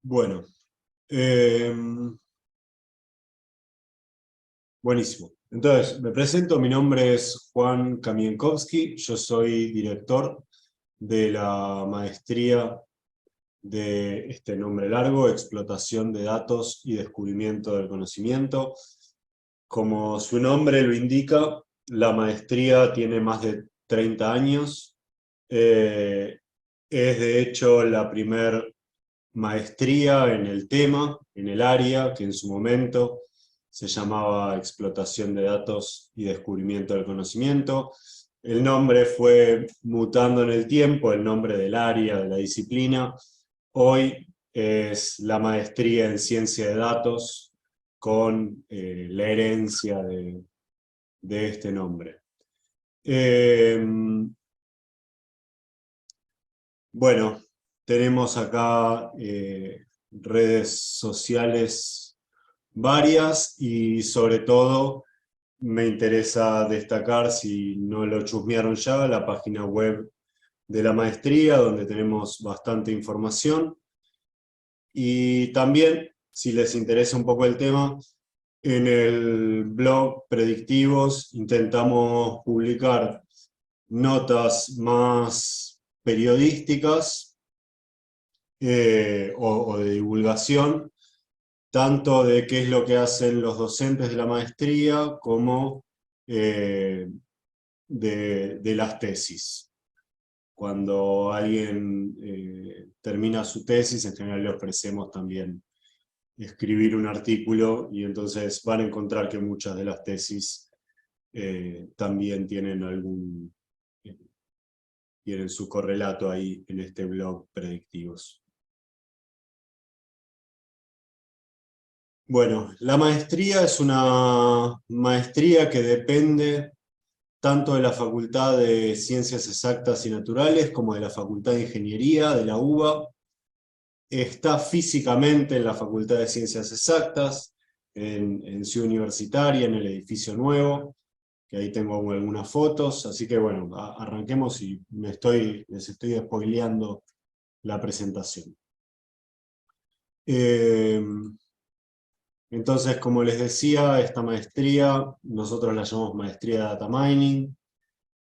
Bueno, buenísimo. Entonces, me presento, mi nombre es Juan Kamienkowski, yo soy director de la maestría de este nombre largo, Explotación de Datos y Descubrimiento del Conocimiento. Como su nombre lo indica, la maestría tiene más de 30 años. Es de hecho la primer maestría en el tema, en el área, que en su momento se llamaba Explotación de Datos y Descubrimiento del Conocimiento. El nombre fue mutando en el tiempo, el nombre del área, de la disciplina. Hoy es la maestría en Ciencia de Datos con la herencia de este nombre. Bueno, tenemos acá redes sociales varias y sobre todo me interesa destacar, si no lo chusmearon ya, la página web de la maestría, donde tenemos bastante información. Y también, si les interesa un poco el tema, en el blog Predictivos intentamos publicar notas más periodísticas o de divulgación, tanto de qué es lo que hacen los docentes de la maestría como de las tesis. Cuando alguien termina su tesis, en general le ofrecemos también escribir un artículo y entonces van a encontrar que muchas de las tesis también tienen su correlato ahí en este blog Predictivos. Bueno, la maestría es una maestría que depende tanto de la Facultad de Ciencias Exactas y Naturales como de la Facultad de Ingeniería, de la UBA. Está físicamente en la Facultad de Ciencias Exactas, en Ciudad Universitaria, en el edificio nuevo, que ahí tengo algunas fotos, así que bueno, arranquemos y les estoy spoileando la presentación. Entonces, como les decía, esta maestría, nosotros la llamamos Maestría de Data Mining,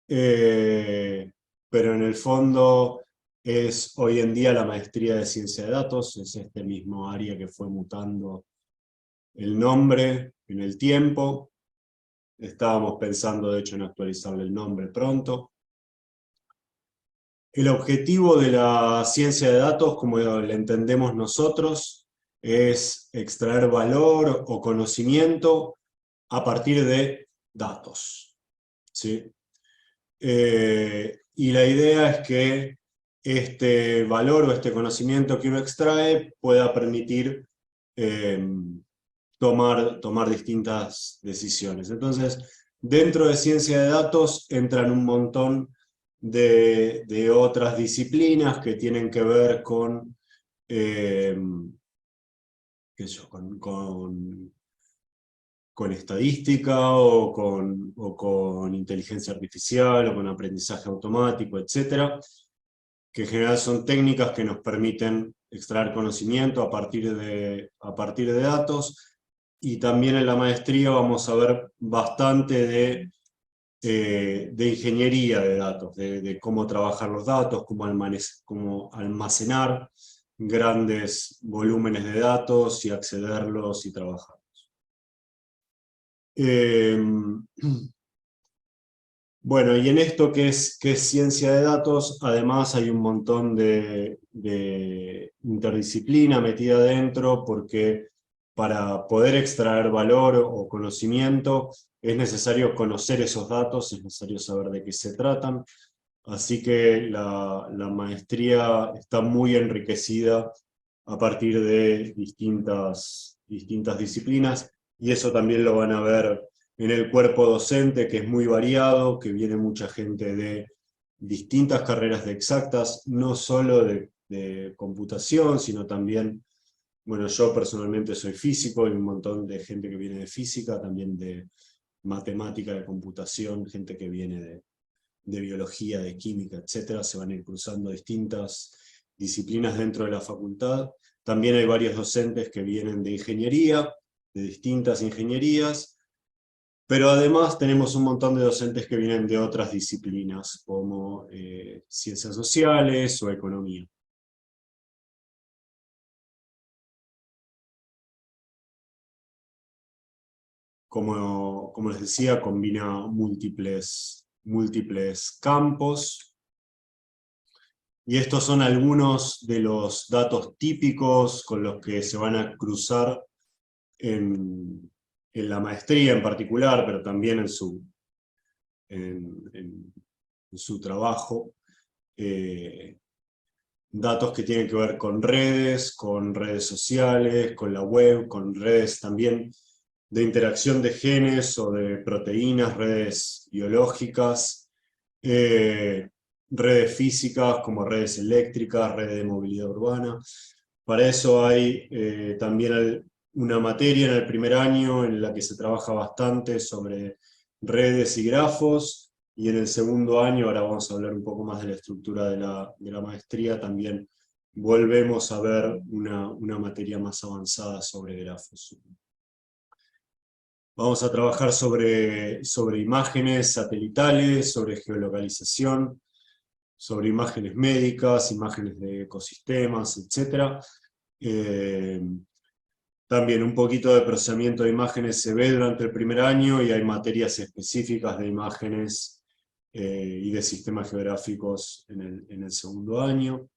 pero en el fondo es hoy en día la Maestría de Ciencia de Datos, es este mismo área que fue mutando el nombre en el tiempo. Estábamos pensando, de hecho, en actualizarle el nombre pronto. El objetivo de la ciencia de datos, como la entendemos nosotros, es extraer valor o conocimiento a partir de datos, ¿sí? Y la idea es que este valor o este conocimiento que uno extrae pueda permitir tomar distintas decisiones. Entonces, dentro de ciencia de datos entran un montón de otras disciplinas que tienen que ver con, qué sé yo, con estadística o con inteligencia artificial o con aprendizaje automático, etcétera, que en general son técnicas que nos permiten extraer conocimiento a partir de datos. Y también en la maestría vamos a ver bastante de ingeniería de datos, de cómo trabajar los datos, cómo almacenar grandes volúmenes de datos y accederlos y trabajarlos. Bueno, y en esto que es ciencia de datos, además hay un montón de interdisciplina metida dentro, porque para poder extraer valor o conocimiento es necesario conocer esos datos, es necesario saber de qué se tratan. Así que la maestría está muy enriquecida a partir de distintas disciplinas, y eso también lo van a ver en el cuerpo docente, que es muy variado, que viene mucha gente de distintas carreras de exactas, no solo de computación, sino también, bueno, yo personalmente soy físico, hay un montón de gente que viene de física, también de matemática, de computación, gente que viene de biología, de química, etcétera. Se van a ir cruzando distintas disciplinas dentro de la facultad, También hay varios docentes que vienen de ingeniería, de distintas ingenierías, pero además tenemos un montón de docentes que vienen de otras disciplinas, como ciencias sociales o economía. Como les decía, combina múltiples campos. Y estos son algunos de los datos típicos con los que se van a cruzar en la maestría en particular, pero también en su trabajo. Datos que tienen que ver con redes sociales, con la web, con redes también de interacción de genes o de proteínas, redes biológicas, redes físicas como redes eléctricas, redes de movilidad urbana. Para eso hay también una materia en el primer año en la que se trabaja bastante sobre redes y grafos, y en el segundo año, ahora vamos a hablar un poco más de la estructura de la maestría, también volvemos a ver una materia más avanzada sobre grafos. Vamos a trabajar sobre imágenes satelitales, sobre geolocalización, sobre imágenes médicas, imágenes de ecosistemas, etc. También un poquito de procesamiento de imágenes se ve durante el primer año, y hay materias específicas de imágenes y de sistemas geográficos en el segundo año.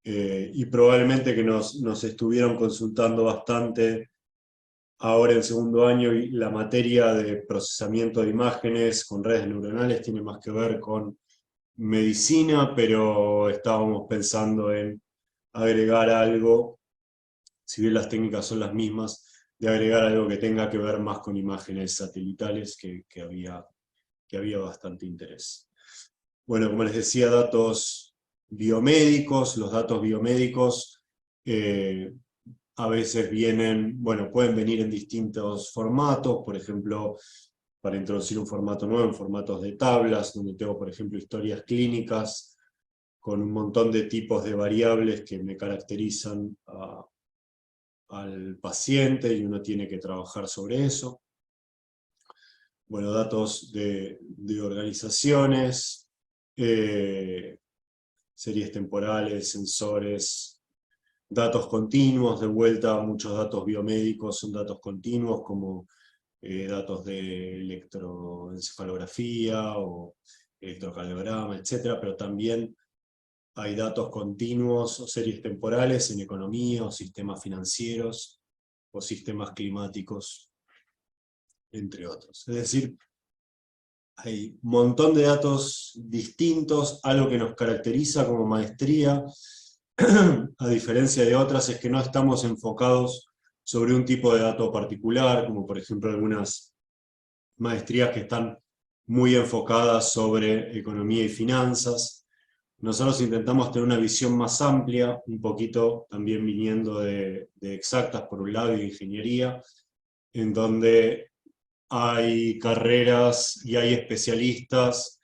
Y probablemente que nos estuvieron consultando bastante ahora en segundo año, y la materia de procesamiento de imágenes con redes neuronales tiene más que ver con medicina, pero estábamos pensando en agregar algo, si bien las técnicas son las mismas, de agregar algo que tenga que ver más con imágenes satelitales, que había bastante interés. Bueno, como les decía, datos biomédicos. Los datos biomédicos a veces pueden venir en distintos formatos. Por ejemplo, para introducir un formato nuevo, en formatos de tablas, donde tengo, por ejemplo, historias clínicas con un montón de tipos de variables que me caracterizan al paciente, y uno tiene que trabajar sobre eso. Bueno, datos de organizaciones, series temporales, sensores, datos continuos. De vuelta, muchos datos biomédicos son datos continuos, como datos de electroencefalografía o electrocardiograma, etc. Pero también hay datos continuos o series temporales en economía, o sistemas financieros, o sistemas climáticos, entre otros. Es decir, hay un montón de datos distintos. Algo que nos caracteriza como maestría, a diferencia de otras, es que no estamos enfocados sobre un tipo de dato particular, como por ejemplo algunas maestrías que están muy enfocadas sobre economía y finanzas. Nosotros intentamos tener una visión más amplia, un poquito también viniendo de exactas por un lado y de ingeniería, en donde hay carreras y hay especialistas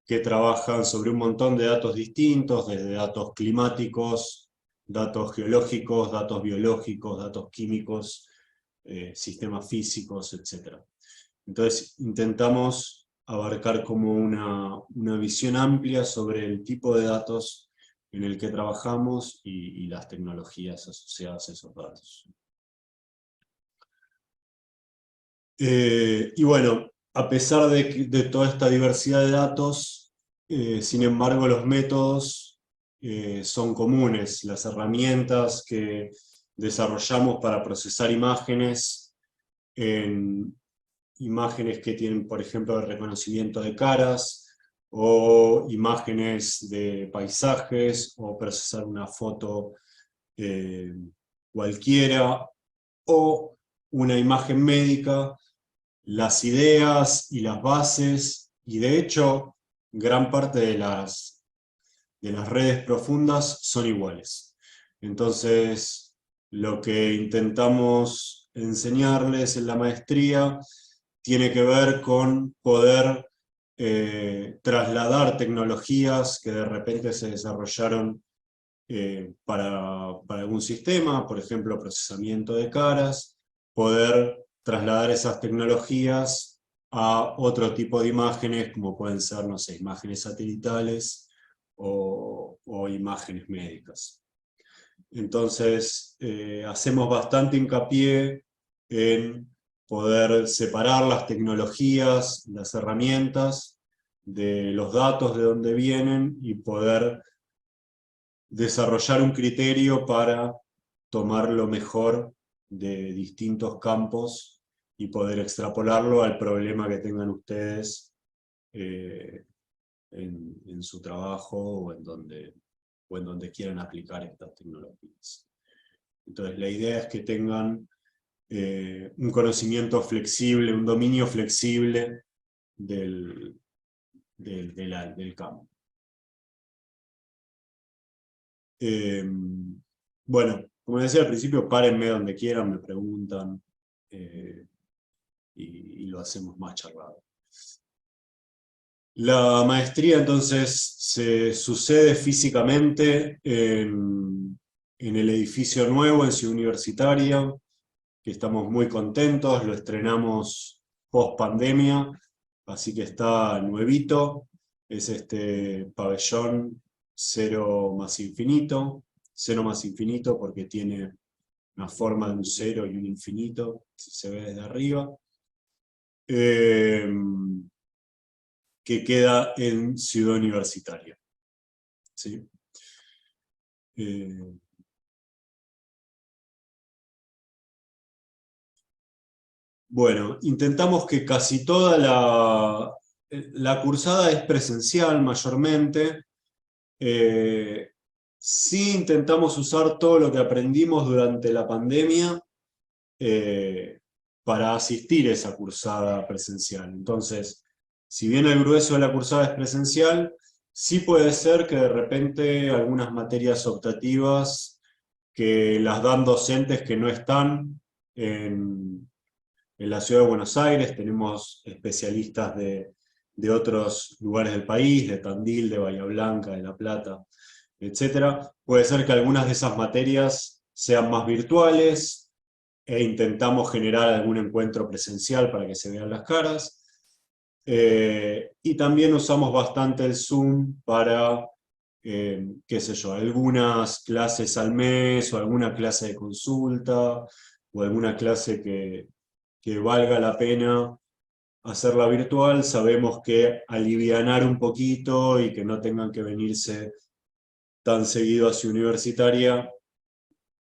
que trabajan sobre un montón de datos distintos, desde datos climáticos, datos geológicos, datos biológicos, datos químicos, sistemas físicos, etc. Entonces intentamos abarcar como una visión amplia sobre el tipo de datos en el que trabajamos y las tecnologías asociadas a esos datos. Y bueno, a pesar de toda esta diversidad de datos, sin embargo los métodos son comunes. Las herramientas que desarrollamos para procesar imágenes, en imágenes que tienen, por ejemplo, el reconocimiento de caras, o imágenes de paisajes, o procesar una foto eh, cualquiera, o una imagen médica. Las ideas y las bases, y de hecho gran parte de las redes profundas son iguales. Entonces, lo que intentamos enseñarles en la maestría tiene que ver con poder trasladar tecnologías que de repente se desarrollaron para algún sistema, por ejemplo, procesamiento de caras, poder trasladar esas tecnologías a otro tipo de imágenes, como pueden ser, no sé, imágenes satelitales o imágenes médicas. Entonces, hacemos bastante hincapié en poder separar las tecnologías, las herramientas, de los datos de dónde vienen y poder desarrollar un criterio para tomar lo mejor de distintos campos y poder extrapolarlo al problema que tengan ustedes eh, en su trabajo o en donde quieran aplicar estas tecnologías. Entonces la idea es que tengan un conocimiento flexible, un dominio flexible del campo. Bueno, como decía al principio, párenme donde quieran, me preguntan, y lo hacemos más charlado. La maestría entonces se sucede físicamente en el edificio nuevo, en Ciudad Universitaria, que estamos muy contentos, lo estrenamos post pandemia, así que está nuevito, es este pabellón cero más infinito porque tiene una forma de un cero y un infinito, si se ve desde arriba, que queda en Ciudad Universitaria. ¿Sí? Bueno, intentamos que casi toda la cursada es presencial mayormente. Sí intentamos usar todo lo que aprendimos durante la pandemia para asistir a esa cursada presencial. Entonces, si bien el grueso de la cursada es presencial, sí puede ser que de repente algunas materias optativas que las dan docentes que no están en la ciudad de Buenos Aires, tenemos especialistas de otros lugares del país, de Tandil, de Bahía Blanca, de La Plata, etc. Puede ser que algunas de esas materias sean más virtuales e intentamos generar algún encuentro presencial para que se vean las caras. Y también usamos bastante el Zoom para, qué sé yo, algunas clases al mes o alguna clase de consulta o alguna clase que valga la pena hacerla virtual. Sabemos que alivianar un poquito y que no tengan que venirse tan seguido hacia Universitaria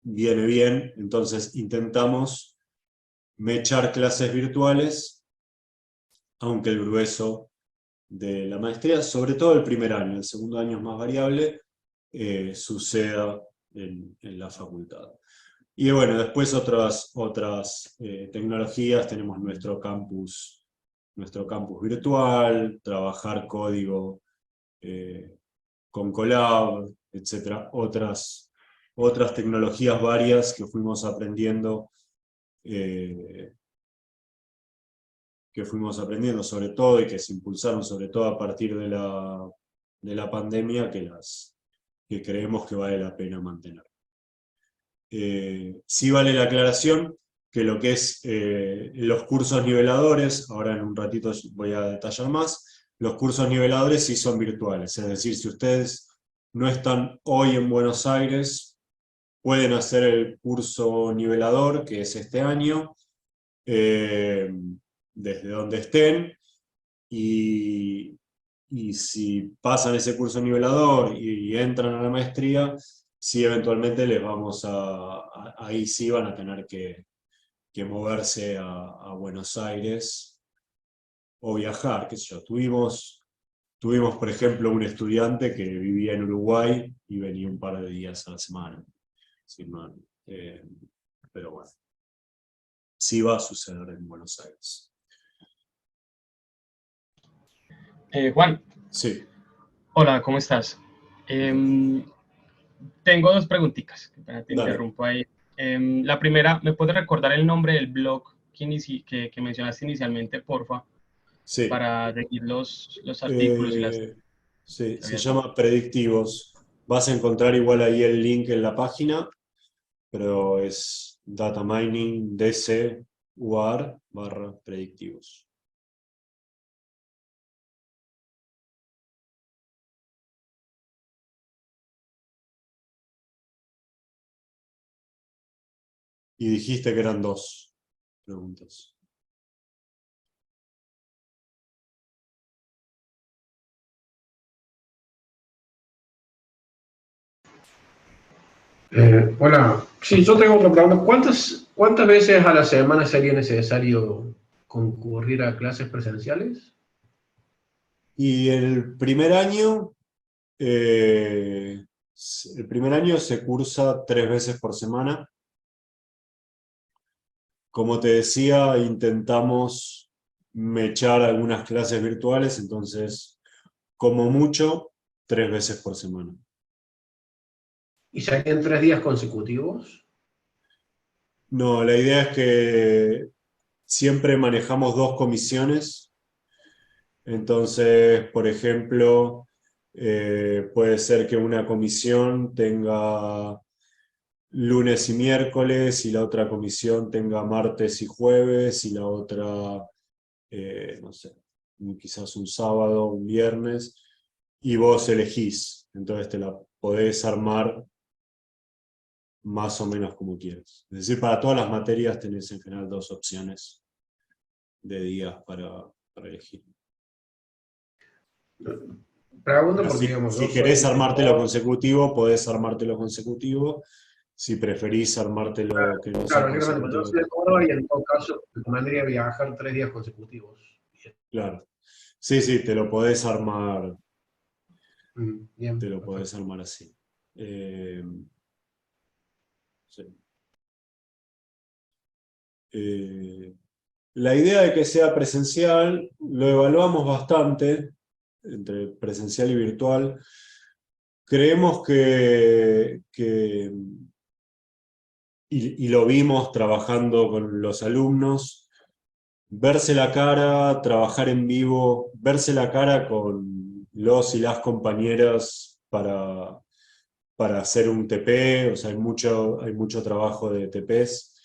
viene bien, entonces intentamos mechar clases virtuales, aunque el grueso de la maestría, sobre todo el primer año, el segundo año es más variable, suceda en la facultad. Y bueno, después otras tecnologías, tenemos nuestro campus virtual, trabajar código con Colab, etc. Otras tecnologías varias eh, que fuimos aprendiendo sobre todo y que se impulsaron sobre todo a partir de la pandemia, que creemos que vale la pena mantener. Sí vale la aclaración que lo que es los cursos niveladores, ahora en un ratito voy a detallar más, los cursos niveladores sí son virtuales, es decir, si ustedes no están hoy en Buenos Aires, pueden hacer el curso nivelador, que es este año, desde donde estén, y, y si pasan ese curso nivelador y entran a la maestría, sí eventualmente les vamos ahí sí van a tener que moverse a Buenos Aires o viajar, qué sé yo. Tuvimos, por ejemplo, un estudiante que vivía en Uruguay y venía un par de días a la semana. Sí, pero bueno, sí va a suceder en Buenos Aires. Juan, Sí. hola, ¿cómo estás? Em, Tengo dos preguntitas, te Dale. interrumpo ahí. La primera, ¿me puedes recordar el nombre del blog que mencionaste inicialmente, porfa, Sí. para seguir los artículos y las Eh, sí, se teorías? llama Predictivos. Vas a encontrar igual ahí el link en la página, pero es Data Mining DC UAR /predictivos. Y dijiste que eran 2 preguntas. Hola, sí, yo tengo otra pregunta. ¿Cuántas veces a la semana sería necesario concurrir a clases presenciales? Y eh, el primer año se cursa 3 veces por semana. Como te decía, intentamos mechar algunas clases virtuales, entonces, como mucho, 3 veces por semana. ¿Y serían 3 días consecutivos? No, la idea es que siempre manejamos 2 comisiones. Entonces, por ejemplo, puede ser que una comisión tenga lunes y miércoles y la otra comisión tenga martes y jueves y la otra, no sé, quizás un sábado, un viernes, y vos elegís. Entonces te la podés armar más o menos como quieras. Es decir, para todas las materias tenés en general 2 opciones de días para elegir. Pregunto Pero porque, si, digamos, yo si querés soy armártelo mentor. consecutivo, podés armártelo consecutivo. Si preferís armártelo que no sea Claro, exactamente, porque yo consecutivo, soy de Córdoba y en todo caso me convendría viajar 3 días consecutivos. claro. Sí, sí, te lo podés armar, te Bien, lo podés perfecto. armar así. Eh, sí. Eh, la idea de que sea presencial lo evaluamos bastante entre presencial y virtual. Creemos y lo vimos trabajando con los alumnos, verse la cara, trabajar en vivo, verse la cara con los y las compañeras para hacer un TP, o sea, hay mucho trabajo de TPs,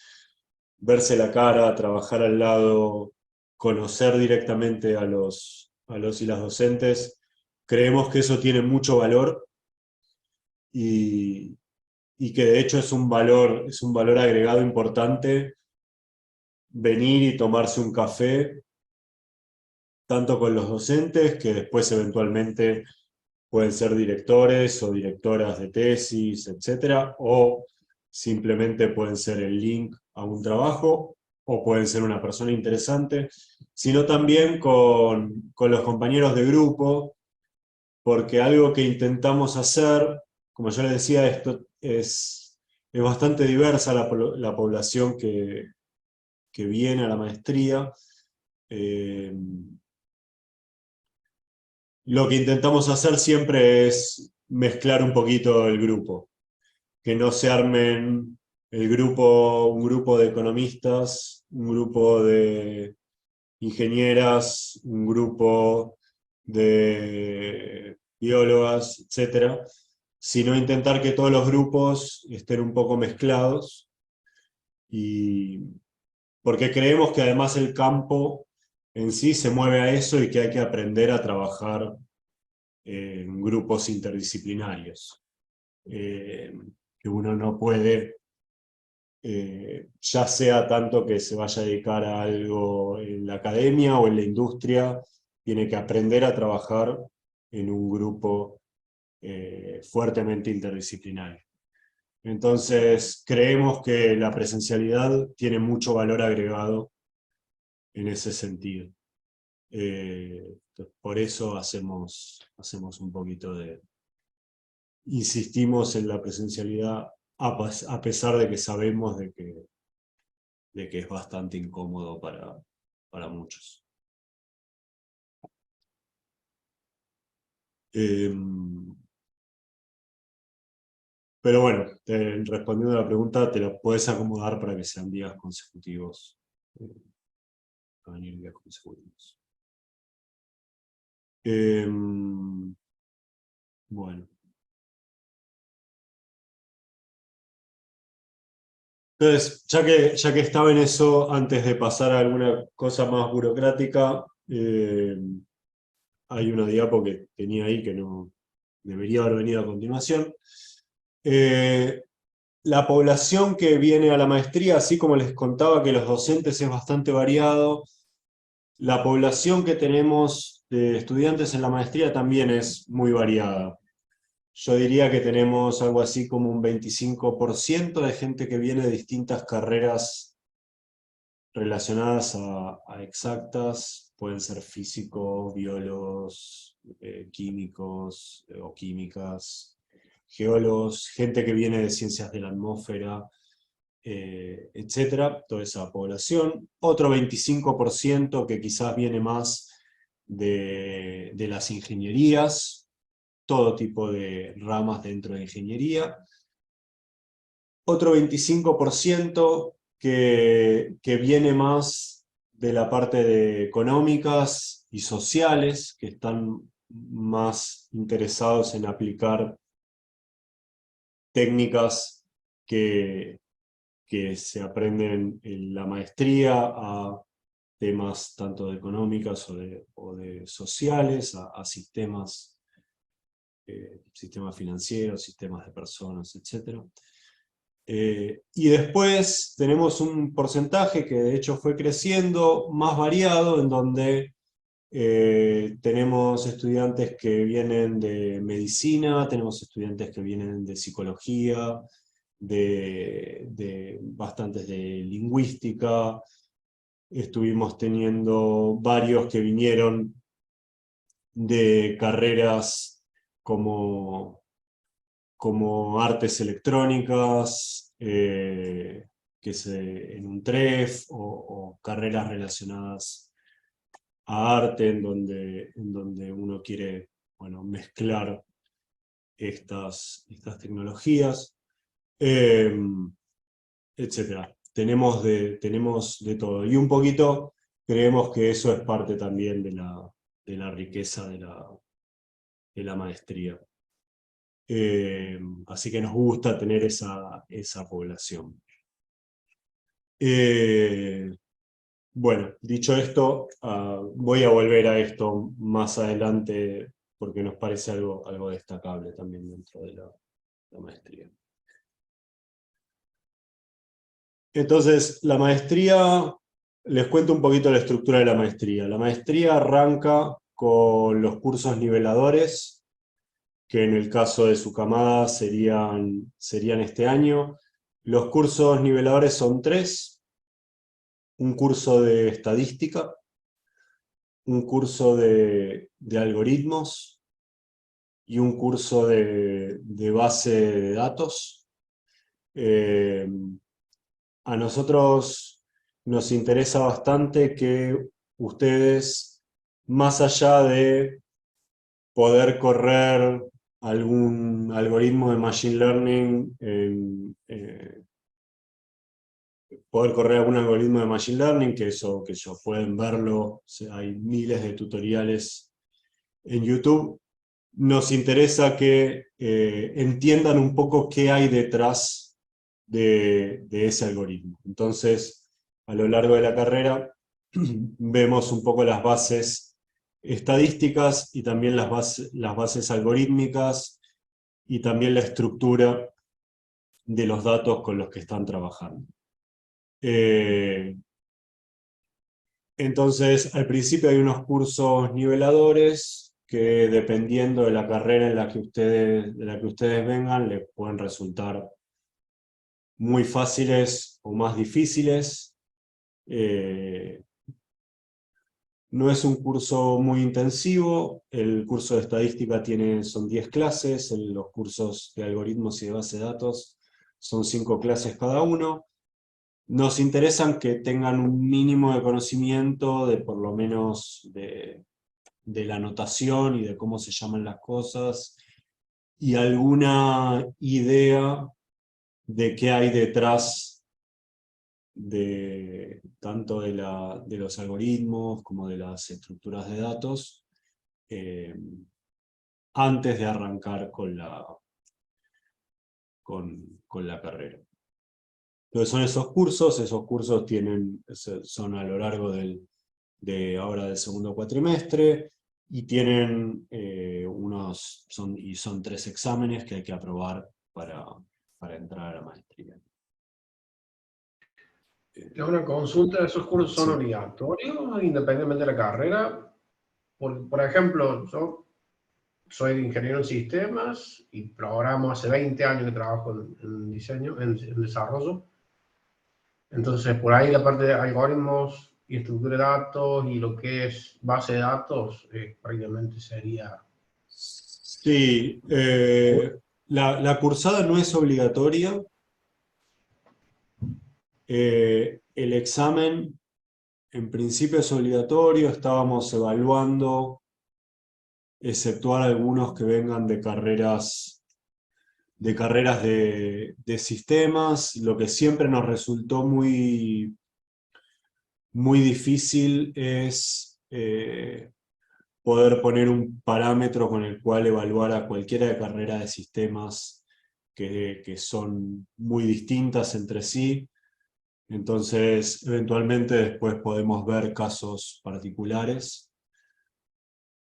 verse la cara, trabajar al lado, conocer directamente a los y las docentes. Creemos que eso tiene mucho valor y, y que de hecho es un valor agregado importante venir y tomarse un café, tanto con los docentes, que después eventualmente pueden ser directores o directoras de tesis, etcétera, o simplemente pueden ser el link a un trabajo, o pueden ser una persona interesante, sino también con los compañeros de grupo, porque algo que intentamos hacer, como yo les decía, esto es bastante diversa la población que viene a la maestría. Eh, lo que intentamos hacer siempre es mezclar un poquito el grupo, que no se armen un grupo de economistas, un grupo de ingenieras, un grupo de biólogas, etcétera, sino intentar que todos los grupos estén un poco mezclados, y porque creemos que además el campo en sí se mueve a eso y que hay que aprender a trabajar en grupos interdisciplinarios, que uno no puede, ya sea tanto que se vaya a dedicar a algo en la academia o en la industria, tiene que aprender a trabajar en un grupo fuertemente interdisciplinario. Entonces, creemos que la presencialidad tiene mucho valor agregado en ese sentido. Por eso hacemos un poquito insistimos en la presencialidad a pesar de que sabemos de que es bastante incómodo para muchos. Eh, pero bueno, respondiendo a la pregunta, te la puedes acomodar para que sean días consecutivos. eh, Para venir días consecutivos. Eh, bueno. Entonces, ya que estaba en eso, antes de pasar a alguna cosa más burocrática, hay una diapo que tenía ahí que no debería haber venido a continuación. La población que viene a la maestría, así como les contaba que los docentes es bastante variado, la población que tenemos de estudiantes en la maestría también es muy variada. Yo diría que tenemos algo así como un 25% de gente que viene de distintas carreras relacionadas a exactas, pueden ser físicos, biólogos, químicos o químicas, geólogos, gente que viene de ciencias de la atmósfera, etcétera, toda esa población. Otro 25% que quizás viene más de las ingenierías, todo tipo de ramas dentro de ingeniería. Otro 25% que viene más de la parte de económicas y sociales, que están más interesados en aplicar técnicas que se aprenden en la maestría a temas tanto de económicas o de sociales, a sistemas, sistemas financieros, sistemas de personas, etc. Y después tenemos un porcentaje que de hecho fue creciendo, más variado, en donde tenemos estudiantes que vienen de medicina, tenemos estudiantes que vienen de psicología, de bastantes de lingüística. Estuvimos teniendo varios que vinieron de carreras como artes electrónicas, en un TREF, o carreras relacionadas a arte, en donde uno quiere, bueno, mezclar estas tecnologías, etc. Tenemos de todo. Y un poquito creemos que eso es parte también de la riqueza de la maestría. Así que nos gusta tener esa población. Bueno, dicho esto, voy a volver a esto más adelante porque nos parece algo destacable también dentro de la maestría. Entonces, la maestría, les cuento un poquito la estructura de la maestría. La maestría arranca con los cursos niveladores, que en el caso de su camada serían este año. Los cursos niveladores son 3: un curso de estadística, un curso de algoritmos y un curso de base de datos. A nosotros nos interesa bastante que ustedes, más allá de poder correr algún algoritmo de machine learning, que eso pueden verlo, hay miles de tutoriales en YouTube. Nos interesa que entiendan un poco qué hay detrás de ese algoritmo. Entonces, a lo largo de la carrera, vemos un poco las bases estadísticas y también las bases algorítmicas y también la estructura de los datos con los que están trabajando. Entonces, al principio hay unos cursos niveladores que, dependiendo de la carrera de la que ustedes vengan, les pueden resultar muy fáciles o más difíciles. No es un curso muy intensivo. El curso de estadística son 10 clases, los cursos de algoritmos y de base de datos son 5 clases cada uno. Nos interesan que tengan un mínimo de conocimiento de, por lo menos, de la notación y de cómo se llaman las cosas, y alguna idea de qué hay detrás tanto de los algoritmos como de las estructuras de datos, antes de arrancar con la carrera. Entonces son esos cursos son a lo largo ahora del segundo cuatrimestre, y tienen son 3 exámenes que hay que aprobar para entrar a la maestría. Tengo una consulta, ¿esos cursos son Sí. obligatorios independientemente de la carrera? Por ejemplo, yo soy ingeniero en sistemas y programo hace 20 años que trabajo en diseño, en desarrollo. Entonces, por ahí la parte de algoritmos y estructura de datos y lo que es base de datos, prácticamente sería... Sí, la cursada no es obligatoria. El examen en principio es obligatorio, estábamos evaluando exceptuar algunos que vengan de carreras de sistemas. Lo que siempre nos resultó muy, muy difícil es poder poner un parámetro con el cual evaluar a cualquiera de carrera de sistemas que son muy distintas entre sí. Entonces, eventualmente después podemos ver casos particulares.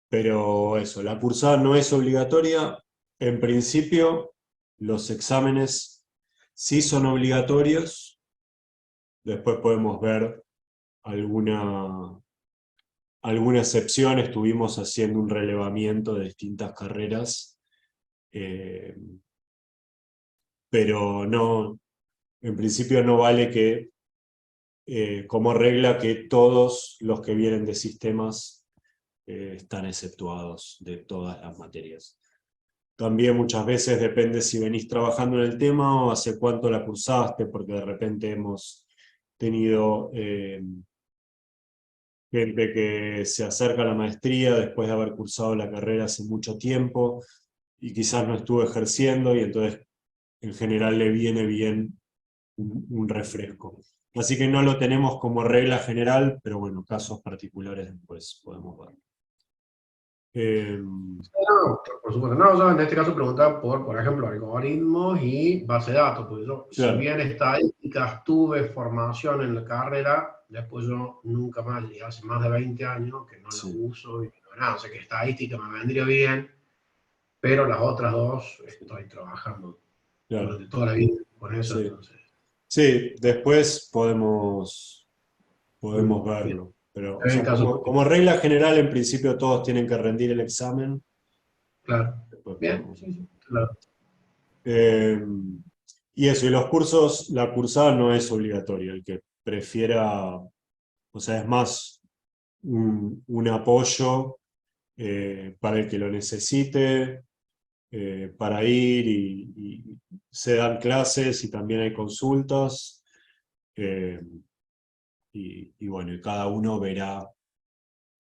Pero eso, la cursada no es obligatoria. En principio, los exámenes sí son obligatorios. Después podemos ver alguna excepción. Estuvimos haciendo un relevamiento de distintas carreras, pero no, en principio no vale que, como regla, que todos los que vienen de sistemas están exceptuados de todas las materias. También muchas veces depende si venís trabajando en el tema o hace cuánto la cursaste, porque de repente hemos tenido gente que se acerca a la maestría después de haber cursado la carrera hace mucho tiempo y quizás no estuvo ejerciendo, y entonces en general le viene bien un refresco. Así que no lo tenemos como regla general, pero bueno, casos particulares después podemos ver. No, por supuesto, no, yo en este caso preguntaba por ejemplo, algoritmos y base de datos, porque yo, si Claro. bien estadísticas tuve formación en la carrera, después yo nunca más, y hace más de 20 años que no la Sí. uso y no nada, o sea que estadística me vendría bien, pero las otras dos estoy trabajando Claro, durante toda la vida con eso, sí. entonces. Sí, después podemos Bien, verlo. Pero, o en sea, caso como particular, regla general, en principio todos tienen que rendir el examen. claro. Después Bien, podemos ver. sí, sí, claro. Eh, y eso, y los cursos, la cursada no es obligatoria. El que prefiera, o sea, es más un apoyo para el que lo necesite, para ir y se dan clases y también hay consultas. eh, y bueno, y cada uno verá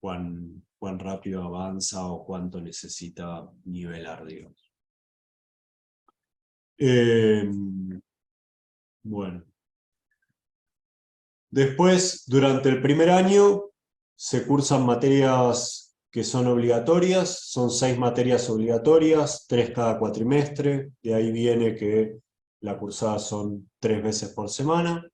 cuán rápido avanza o cuánto necesita nivelar, digamos. Bueno. Después, durante el primer año, se cursan materias que son obligatorias. Son 6 materias obligatorias, 3 cada cuatrimestre. De ahí viene que la cursada son 3 veces por semana.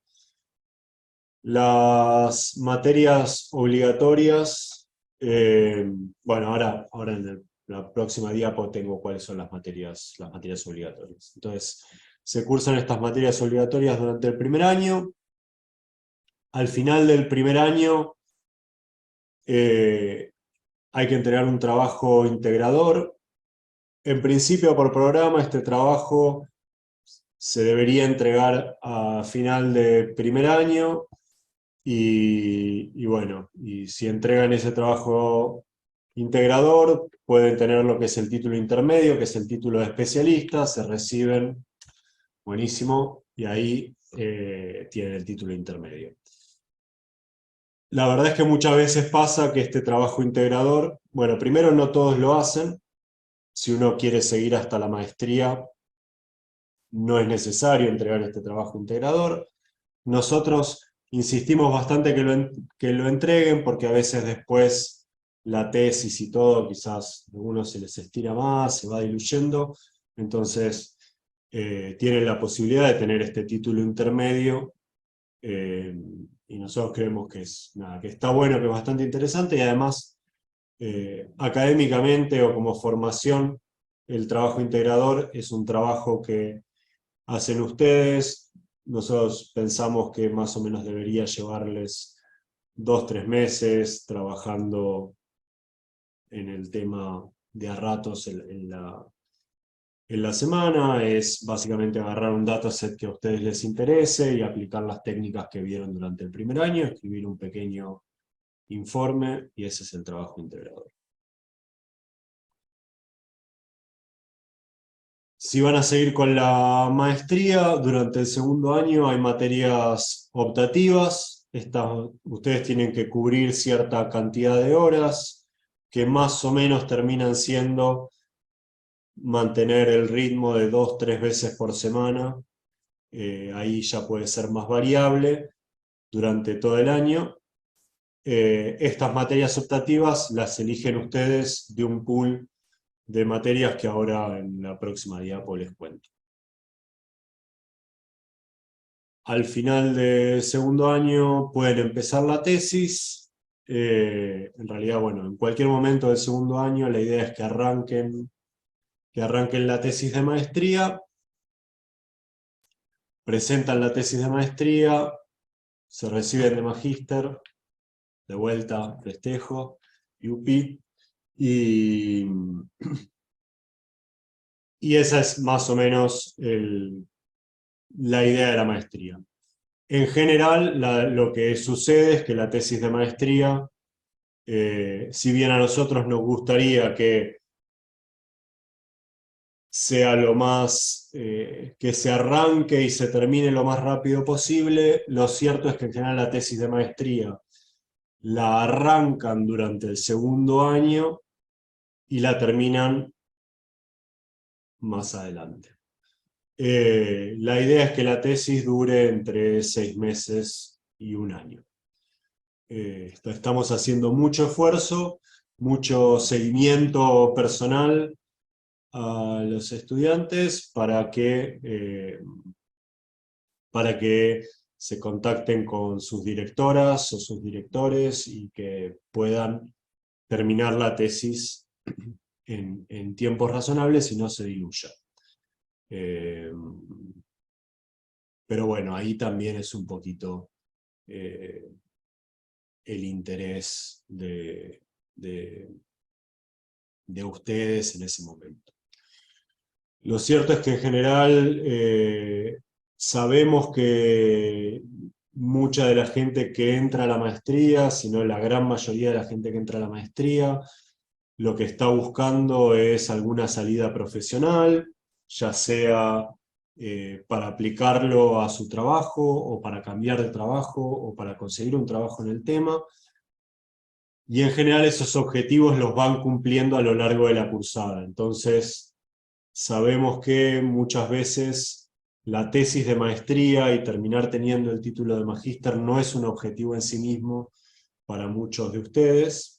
Las materias obligatorias, bueno, ahora en la próxima diapo tengo cuáles son las materias obligatorias. Entonces, se cursan estas materias obligatorias durante el primer año. Al final del primer año hay que entregar un trabajo integrador. En principio, por programa, este trabajo se debería entregar a final de primer año. Y bueno, y si entregan ese trabajo integrador, pueden tener lo que es el título intermedio, que es el título de especialista, se reciben, buenísimo, y ahí tienen el título intermedio. La verdad es que muchas veces pasa que este trabajo integrador, bueno, primero no todos lo hacen. Si uno quiere seguir hasta la maestría, no es necesario entregar este trabajo integrador. Nosotros insistimos bastante que lo entreguen, porque a veces después la tesis y todo, quizás a algunos se les estira más, se va diluyendo. Entonces, tienen la posibilidad de tener este título intermedio, y nosotros creemos que que está bueno, que es bastante interesante, y además académicamente o como formación, el trabajo integrador es un trabajo que hacen ustedes. Nosotros pensamos que más o menos debería llevarles 2-3 meses trabajando en el tema de a ratos en la semana. Es básicamente agarrar un dataset que a ustedes les interese y aplicar las técnicas que vieron durante el primer año, escribir un pequeño informe, y ese es el trabajo integrador. Si van a seguir con la maestría, durante el segundo año hay materias optativas. Ustedes tienen que cubrir cierta cantidad de horas, que más o menos terminan siendo mantener el ritmo de 2-3 veces por semana. Ahí ya puede ser más variable durante todo el año. Estas materias optativas las eligen ustedes de un pool de materias que ahora en la próxima diapo les cuento. Al final del segundo año pueden empezar la tesis. En realidad, bueno, en cualquier momento del segundo año la idea es que arranquen la tesis de maestría, presentan la tesis de maestría, se reciben de magíster, de vuelta, festejo, UP, y esa es más o menos la idea de la maestría. En general, lo que sucede es que la tesis de maestría, si bien a nosotros nos gustaría que sea lo más, que se arranque y se termine lo más rápido posible, lo cierto es que en general la tesis de maestría la arrancan durante el segundo año y la terminan más adelante. La idea es que la tesis dure entre 6 meses y 1 año. Estamos haciendo mucho esfuerzo, mucho seguimiento personal a los estudiantes para que se contacten con sus directoras o sus directores y que puedan terminar la tesis en tiempos razonables y no se diluya. Pero bueno, ahí también es un poquito el interés de ustedes en ese momento. Lo cierto es que en general sabemos que mucha de la gente que entra a la maestría, si no la gran mayoría de la gente que entra a la maestría, lo que está buscando es alguna salida profesional, ya sea para aplicarlo a su trabajo, o para cambiar de trabajo, o para conseguir un trabajo en el tema. Y en general esos objetivos los van cumpliendo a lo largo de la cursada. Entonces, sabemos que muchas veces la tesis de maestría y terminar teniendo el título de magíster no es un objetivo en sí mismo para muchos de ustedes.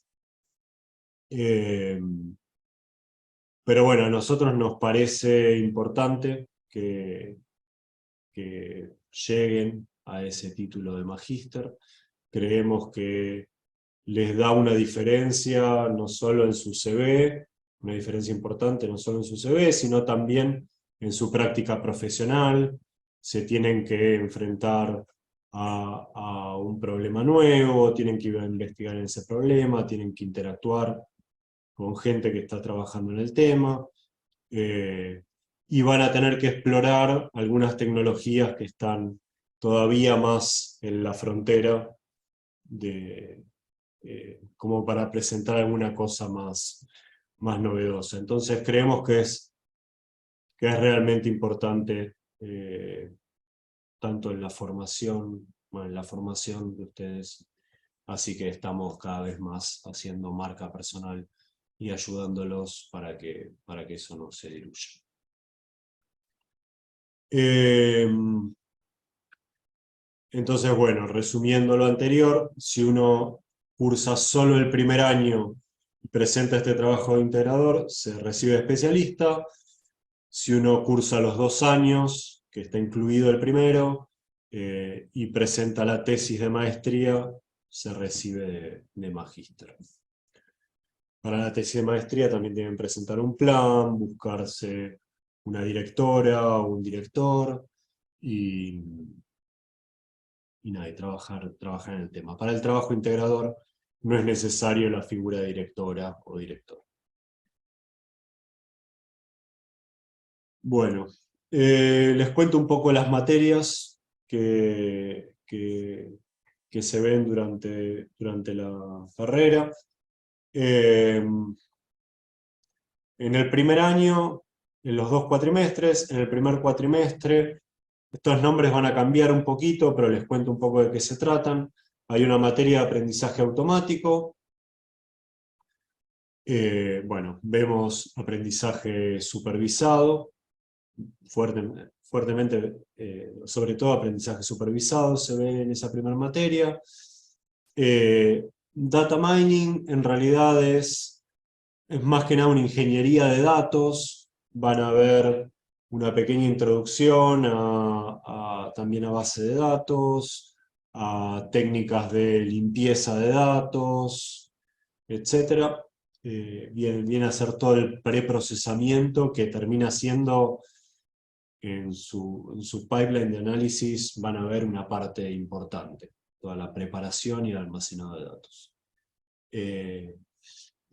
Pero bueno, a nosotros nos parece importante que lleguen a ese título de magíster. Creemos que les da una diferencia no solo en su CV, una diferencia importante no solo en su CV, sino también en su práctica profesional. Se tienen que enfrentar a un problema nuevo, tienen que ir a investigar ese problema, tienen que interactuar con gente que está trabajando en el tema, y van a tener que explorar algunas tecnologías que están todavía más en la frontera como para presentar alguna cosa más novedosa. Entonces creemos que es realmente importante, tanto en la formación de ustedes, así que estamos cada vez más haciendo marca personal y ayudándolos para que eso no se diluya. Entonces, bueno, resumiendo lo anterior, si uno cursa solo el primer año y presenta este trabajo de integrador, se recibe especialista. Si uno cursa los 2 años, que está incluido el primero, y presenta la tesis de maestría, se recibe de magíster. Para la tesis de maestría también tienen que presentar un plan, buscarse una directora o un director, y nada, y trabajar en el tema. Para el trabajo integrador no es necesario la figura de directora o director. Bueno, les cuento un poco las materias que se ven durante la carrera. En el primer año, en los 2 cuatrimestres, en el primer cuatrimestre, estos nombres van a cambiar un poquito, pero les cuento un poco de qué se tratan. Hay una materia de aprendizaje automático. Bueno, vemos aprendizaje supervisado, fuertemente, sobre todo aprendizaje supervisado se ve en esa primera materia. Data mining en realidad es más que nada una ingeniería de datos. Van a ver una pequeña introducción también a base de datos, a técnicas de limpieza de datos, etc. Viene a hacer todo el preprocesamiento que termina siendo, en su pipeline de análisis, van a ver una parte importante, toda la preparación y el almacenado de datos.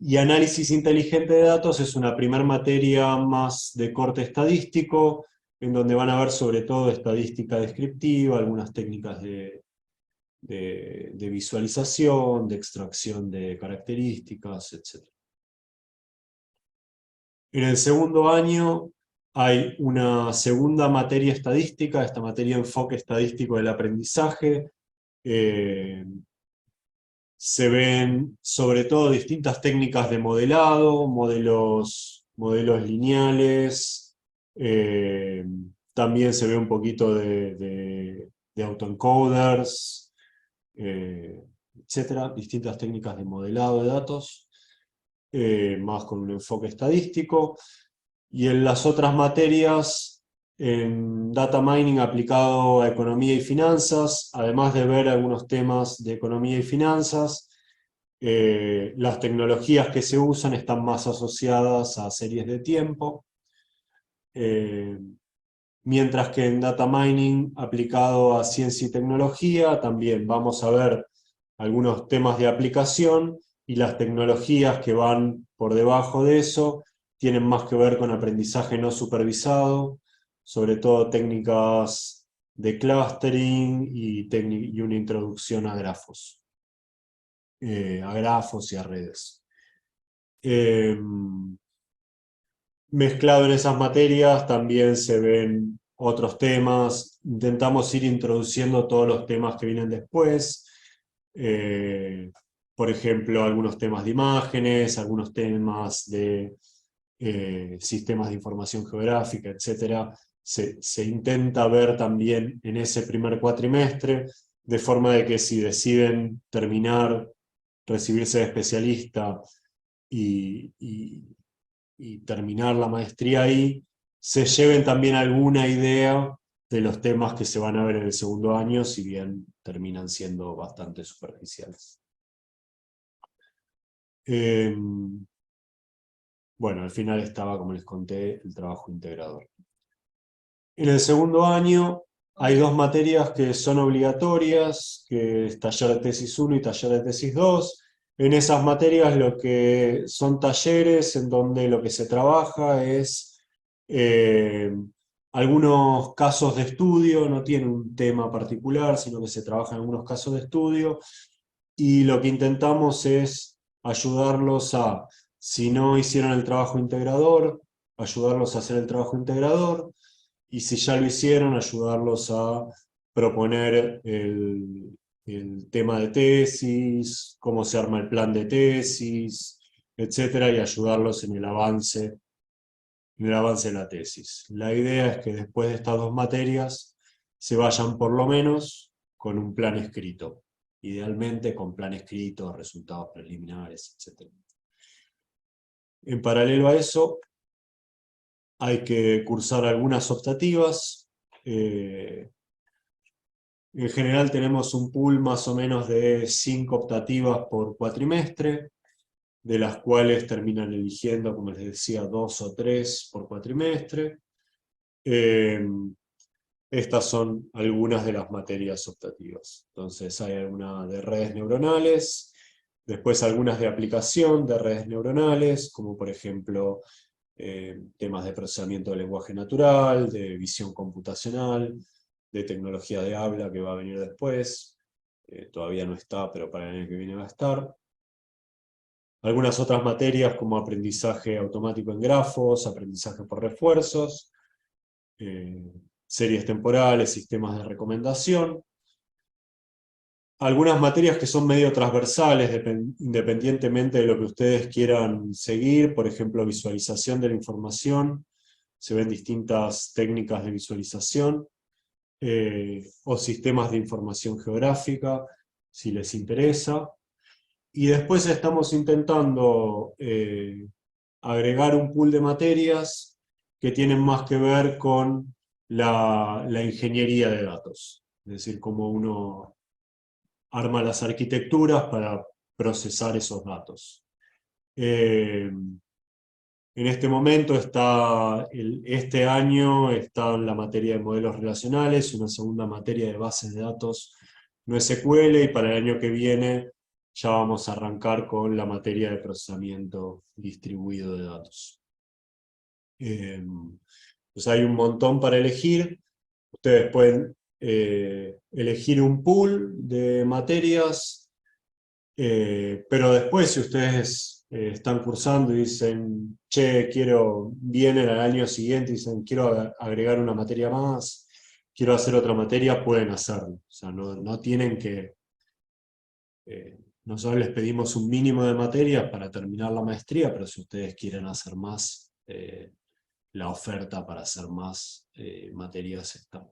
Y análisis inteligente de datos es una primera materia más de corte estadístico, en donde van a ver sobre todo estadística descriptiva, algunas técnicas de visualización, de extracción de características, etc. En el segundo año hay una segunda materia estadística, esta materia enfoque estadístico del aprendizaje. Se ven sobre todo distintas técnicas de modelado, modelos lineales, también se ve un poquito de autoencoders, etc. Distintas técnicas de modelado de datos, más con un enfoque estadístico. Y en las otras materias, en data mining aplicado a economía y finanzas, además de ver algunos temas de economía y finanzas, las tecnologías que se usan están más asociadas a series de tiempo, mientras que en data mining aplicado a ciencia y tecnología también vamos a ver algunos temas de aplicación, y las tecnologías que van por debajo de eso tienen más que ver con aprendizaje no supervisado, sobre todo técnicas de clustering y una introducción a grafos. Y a redes. Mezclado en esas materias también se ven otros temas. Intentamos ir introduciendo todos los temas que vienen después. Por ejemplo, algunos temas de imágenes, algunos temas de sistemas de información geográfica, etc. Se intenta ver también en ese primer cuatrimestre, de forma de que si deciden recibirse de especialista y terminar la maestría ahí, se lleven también alguna idea de los temas que se van a ver en el segundo año, si bien terminan siendo bastante superficiales. Bueno, al final estaba, como les conté, el trabajo integrador. En el segundo año hay 2 materias que son obligatorias, que es taller de tesis 1 y taller de tesis 2. En esas materias lo que son talleres en donde lo que se trabaja es algunos casos de estudio, no tiene un tema particular, sino que se trabaja en algunos casos de estudio, y lo que intentamos es ayudarlos a, si no hicieron el trabajo integrador, ayudarlos a hacer el trabajo integrador, y si ya lo hicieron, ayudarlos a proponer el tema de tesis, cómo se arma el plan de tesis, etc., y ayudarlos en el avance de la tesis. La idea es que después de estas 2 materias se vayan por lo menos con un plan escrito, idealmente con plan escrito, resultados preliminares, etc. En paralelo a eso, hay que cursar algunas optativas. En general tenemos un pool más o menos de 5 optativas por cuatrimestre, de las cuales terminan eligiendo, como les decía, 2 o 3 por cuatrimestre. Estas son algunas de las materias optativas. Entonces hay alguna de redes neuronales, después algunas de aplicación de redes neuronales, como por ejemplo temas de procesamiento del lenguaje natural, de visión computacional, de tecnología de habla, que va a venir después. Todavía no está, pero para el año que viene va a estar. Algunas otras materias como aprendizaje automático en grafos, aprendizaje por refuerzos, series temporales, sistemas de recomendación. Algunas materias que son medio transversales, independientemente de lo que ustedes quieran seguir, por ejemplo, visualización de la información, se ven distintas técnicas de visualización, o sistemas de información geográfica, si les interesa. Y después estamos intentando agregar un pool de materias que tienen más que ver con la ingeniería de datos. Es decir, cómo uno arma las arquitecturas para procesar esos datos. En este momento este año está en la materia de modelos relacionales, una segunda materia de bases de datos no SQL, y para el año que viene ya vamos a arrancar con la materia de procesamiento distribuido de datos. Pues hay un montón para elegir. Ustedes pueden elegir un pool de materias, pero después si ustedes están cursando y dicen, che, vienen al año siguiente y dicen, quiero agregar una materia más, quiero hacer otra materia, pueden hacerlo. O sea, no tienen que... nosotros les pedimos un mínimo de materias para terminar la maestría, pero si ustedes quieren hacer más, la oferta para hacer más materias está.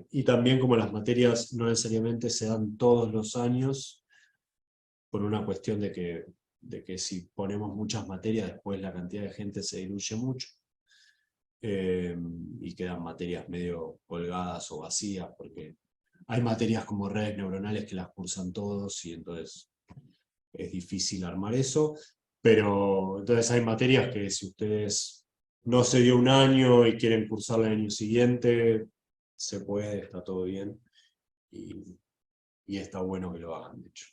Y también como las materias no necesariamente se dan todos los años, por una cuestión de que si ponemos muchas materias, después la cantidad de gente se diluye mucho, y quedan materias medio colgadas o vacías, porque hay materias como redes neuronales que las cursan todos, y entonces es difícil armar eso, pero entonces hay materias que si ustedes no se dio un año y quieren cursarla el año siguiente, se puede, está todo bien, y está bueno que lo hagan, de hecho.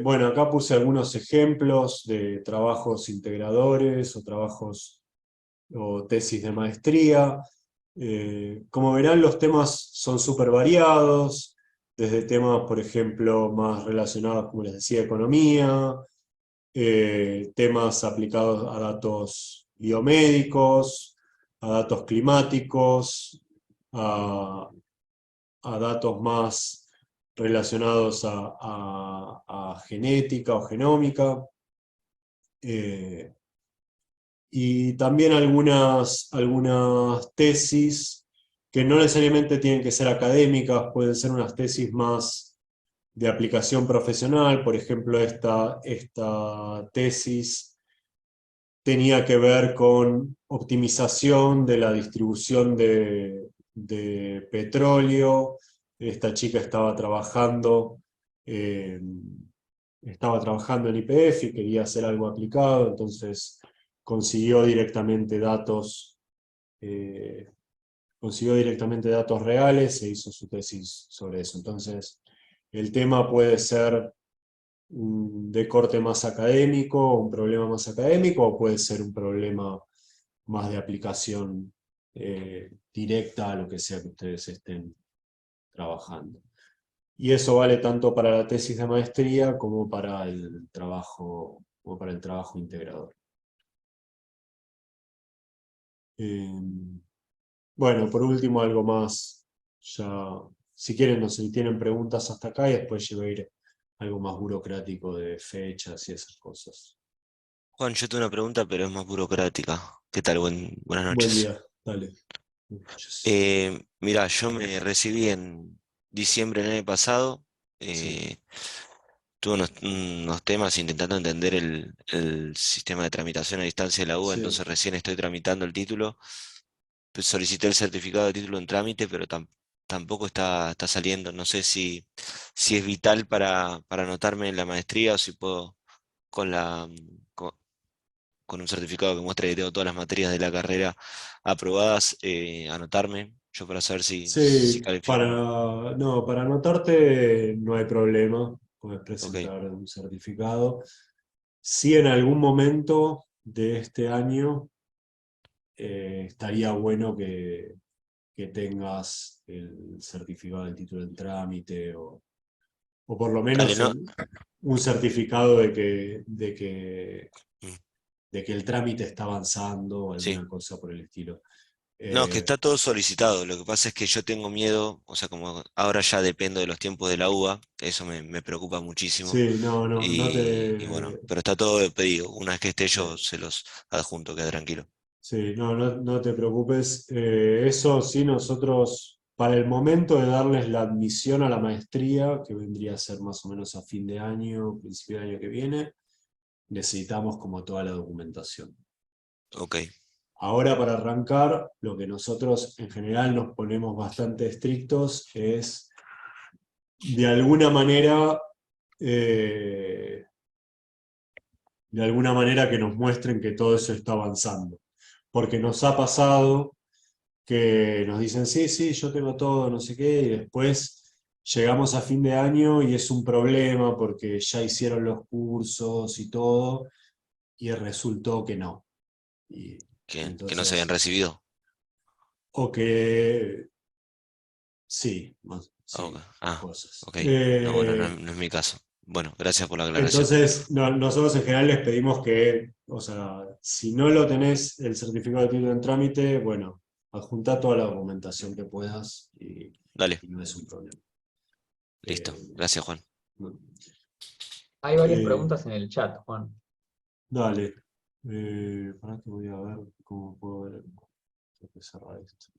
Bueno, acá puse algunos ejemplos de trabajos integradores o tesis de maestría. Como verán, los temas son súper variados, desde temas, por ejemplo, más relacionados, como les decía, economía, temas aplicados a datos biomédicos, a datos climáticos, a datos más relacionados a genética o genómica, y también algunas tesis que no necesariamente tienen que ser académicas, pueden ser unas tesis más de aplicación profesional. Por ejemplo, esta tesis tenía que ver con optimización de la distribución de petróleo. Esta chica estaba trabajando en YPF y quería hacer algo aplicado, entonces consiguió directamente datos reales e hizo su tesis sobre eso. Entonces, el tema puede ser de corte más académico, un problema más académico, o puede ser un problema más de aplicación directa a lo que sea que ustedes estén trabajando. Y eso vale tanto para la tesis de maestría como para el trabajo integrador. Bueno, por último, algo más. Ya, si quieren, no sé si tienen preguntas hasta acá, y después yo voy a ir algo más burocrático de fechas y esas cosas. Juan, yo tengo una pregunta, pero es más burocrática. ¿Qué tal? Buenas Buen noches. día, dale. Mira, yo me recibí en diciembre del año pasado. Sí. tuve unos temas intentando entender el sistema de tramitación a distancia de la UBA, Sí. entonces recién estoy tramitando el título. Pues solicité el certificado de título en trámite, pero tampoco está saliendo. No sé si es vital para anotarme en la maestría o si puedo con con, con un certificado que muestre que tengo todas las materias de la carrera aprobadas, anotarme, yo para saber si Sí, califico o no. no, para anotarte no hay problema, puedes Ok, presentar un certificado. Si en algún momento de este año estaría bueno que tengas el certificado del título en trámite o por lo dale, menos no. un certificado mm, de que el trámite está avanzando o Sí. alguna cosa por el estilo. No, es que Eh, está todo solicitado. Lo que pasa es que yo tengo miedo, o sea, como ahora ya dependo de los tiempos de la UBA, eso me preocupa muchísimo. sí, no Y bueno, te... pero está todo pedido. Una vez que esté sí. yo, se los adjunto, queda tranquilo. Sí, no te preocupes. Eso sí, nosotros, para el momento de darles la admisión a la maestría, que vendría a ser más o menos a fin de año, principio de año que viene, necesitamos como toda la documentación. Ok, Ahora para arrancar, lo que nosotros en general nos ponemos bastante estrictos es, de alguna manera, eh, de alguna manera que nos muestren que todo eso está avanzando. Porque nos ha pasado que nos dicen, sí, sí, yo tengo todo, no sé qué, y después llegamos a fin de año y es un problema porque ya hicieron los cursos y todo, y resultó que no. Y que no se habían entonces, recibido. o que sí, Ok, sí, ah, cosas. ok. No, bueno, no es mi caso. Bueno, gracias por la aclaración. Entonces, nosotros en general les pedimos que, o sea, si no lo tenés el certificado de título en trámite, bueno, adjunta toda la documentación que puedas Dale, y no es un problema. listo. Eh, Gracias, Juan. no. Hay varias Eh, preguntas en el chat, Juan. dale. Para que voy a ver cómo puedo ver. Tengo que cerrar esto.